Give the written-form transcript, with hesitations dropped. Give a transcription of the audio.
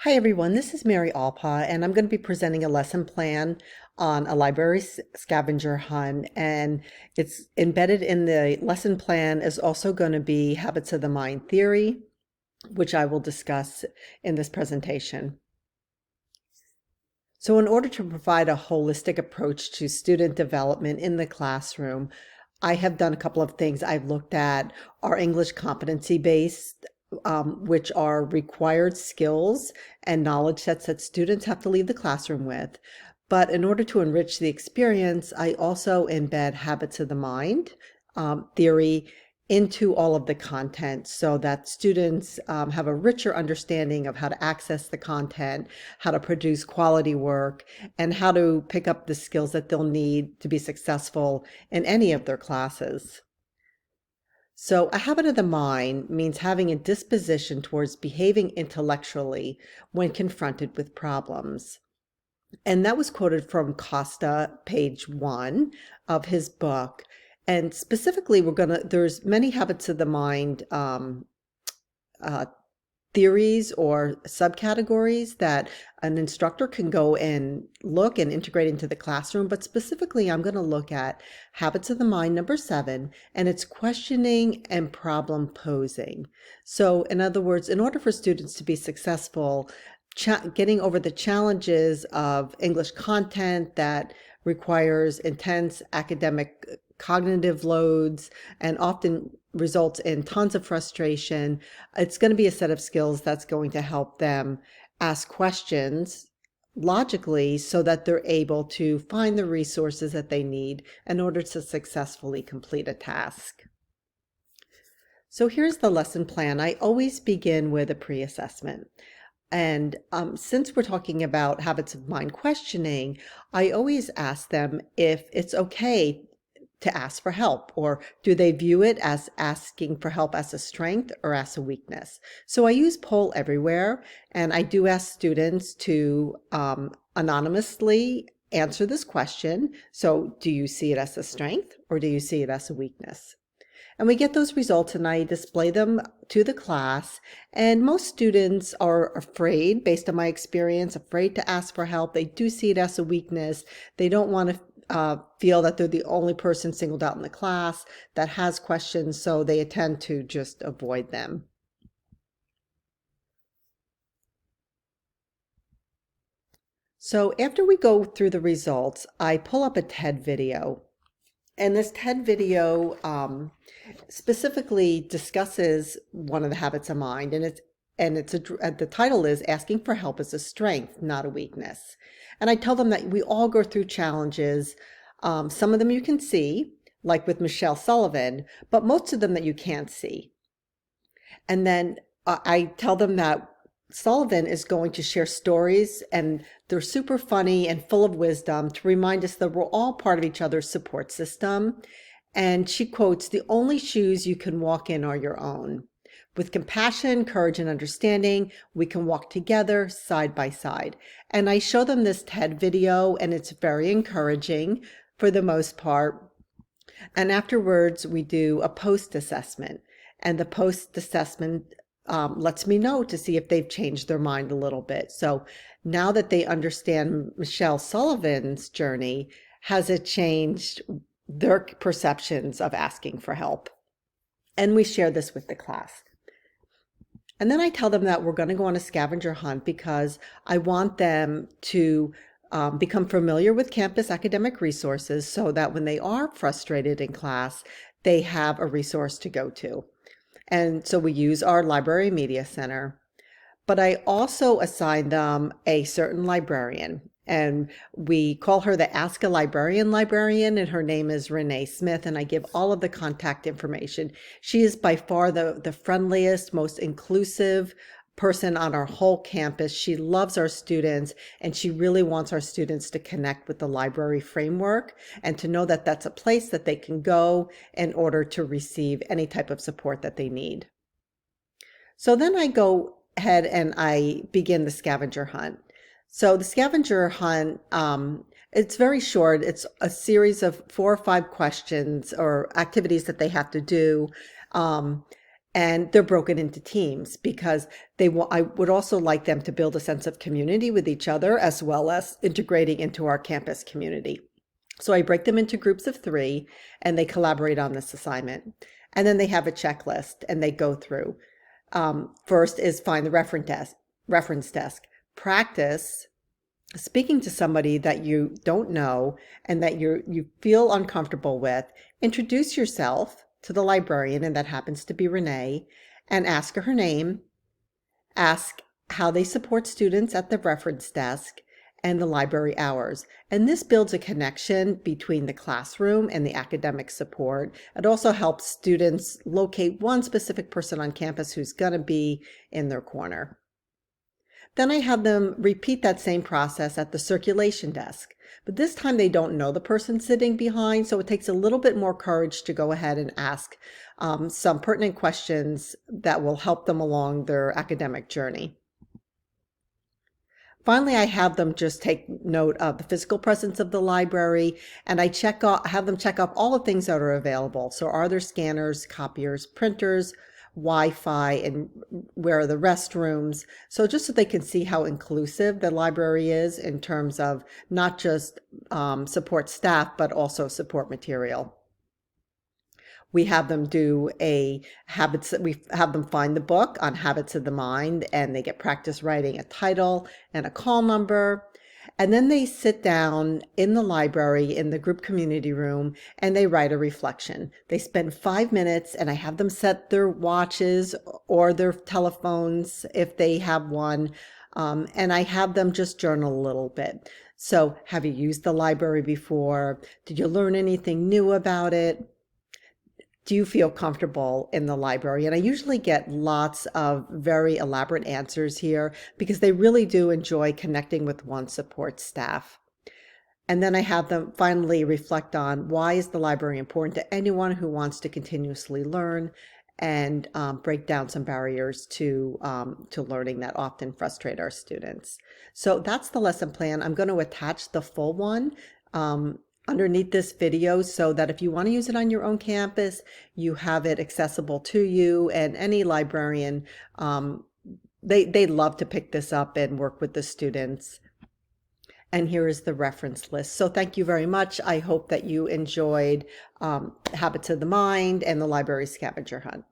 Hi everyone, this is Mary Alpa, and I'm going to be presenting a lesson plan on a library scavenger hunt. And it's embedded in the lesson plan is also going to be habits of the mind theory, which I will discuss in this presentation. So in order to provide a holistic approach to student development in the classroom, I have done a couple of things. I've looked at our English competency-based, which are required skills and knowledge sets that students have to leave the classroom with. But in order to enrich the experience, I also embed habits of the mind theory into all of the content so that students have a richer understanding of how to access the content, how to produce quality work, and how to pick up the skills that they'll need to be successful in any of their classes. So a habit of the mind means having a disposition towards behaving intellectually when confronted with problems. And that was quoted from Costa, page 1 of his book. And specifically, there's many habits of the mind uh, theories or subcategories that an instructor can go and look and integrate into the classroom. But specifically, I'm going to look at habits of the mind, number 7, and it's questioning and problem posing. So in other words, in order for students to be successful, getting over the challenges of English content that requires intense academic cognitive loads and often results in tons of frustration. It's going to be a set of skills that's going to help them ask questions logically so that they're able to find the resources that they need in order to successfully complete a task. So here's the lesson plan. I always begin with a pre-assessment. And since we're talking about habits of mind questioning, I always ask them if it's okay to ask for help, or do they view it as asking for help as a strength or as a weakness? So I use Poll Everywhere, and I do ask students to anonymously answer this question. So do you see it as a strength or do you see it as a weakness? And we get those results and I display them to the class. And most students are afraid, based on my experience, afraid to ask for help. They do see it as a weakness. They don't want to feel that they're the only person singled out in the class that has questions, so they tend to just avoid them. So after we go through the results, I pull up a TED video. And this TED video specifically discusses one of the habits of mind, and the title is "Asking for Help is a Strength, Not a Weakness." And I tell them that we all go through challenges. Some of them you can see, like with Michelle Sullivan, but most of them that you can't see. And then I tell them that Sullivan is going to share stories, and they're super funny and full of wisdom to remind us that we're all part of each other's support system. And she quotes, "The only shoes you can walk in are your own. With compassion, courage, and understanding, we can walk together side by side." And I show them this TED video, and it's very encouraging for the most part. And afterwards, we do a post assessment. And the post assessment lets me know to see if they've changed their mind a little bit. So now that they understand Michelle Sullivan's journey, has it changed their perceptions of asking for help? And we share this with the class. And then I tell them that we're going to go on a scavenger hunt because I want them to become familiar with campus academic resources so that when they are frustrated in class, they have a resource to go to. And so we use our library media center, but I also assign them a certain librarian, and we call her the Ask a Librarian librarian, and her name is Renee Smith, and I give all of the contact information. She is by far the friendliest, most inclusive person on our whole campus. She loves our students, and she really wants our students to connect with the library framework and to know that that's a place that they can go in order to receive any type of support that they need. So then I go ahead and I begin the scavenger hunt. So the scavenger hunt, it's very short. It's a series of 4 or 5 questions or activities that they have to do. And they're broken into teams because I would also like them to build a sense of community with each other as well as integrating into our campus community. So I break them into groups of 3 and they collaborate on this assignment. And then they have a checklist and they go through. First is find the reference desk. Practice speaking to somebody that you don't know and that you feel uncomfortable with. Introduce yourself to the librarian, and that happens to be Renee, and ask her name, ask how they support students at the reference desk and the library hours. And this builds a connection between the classroom and the academic support. It also helps students locate one specific person on campus who's going to be in their corner. Then I have them repeat that same process at the circulation desk. But this time they don't know the person sitting behind, so it takes a little bit more courage to go ahead and ask some pertinent questions that will help them along their academic journey. Finally, I have them just take note of the physical presence of the library, and I have them check off all the things that are available. So are there scanners, copiers, printers, Wi-Fi, and where are the restrooms? So just so they can see how inclusive the library is in terms of not just support staff, but also support material. We have them do we have them find the book on Habits of the Mind, and they get practice writing a title and a call number. And then they sit down in the library in the group community room and they write a reflection. They spend 5 minutes, and I have them set their watches or their telephones if they have one. And I have them just journal a little bit. So, have you used the library before? Did you learn anything new about it? Do you feel comfortable in the library? And I usually get lots of very elaborate answers here because they really do enjoy connecting with one support staff. And then I have them finally reflect on why is the library important to anyone who wants to continuously learn, and break down some barriers to learning that often frustrate our students. So that's the lesson plan. I'm going to attach the full one underneath this video so that if you want to use it on your own campus, you have it accessible to you, and any librarian, they love to pick this up and work with the students. And here is the reference list. So thank you very much. I hope that you enjoyed Habits of the Mind and the Library Scavenger Hunt.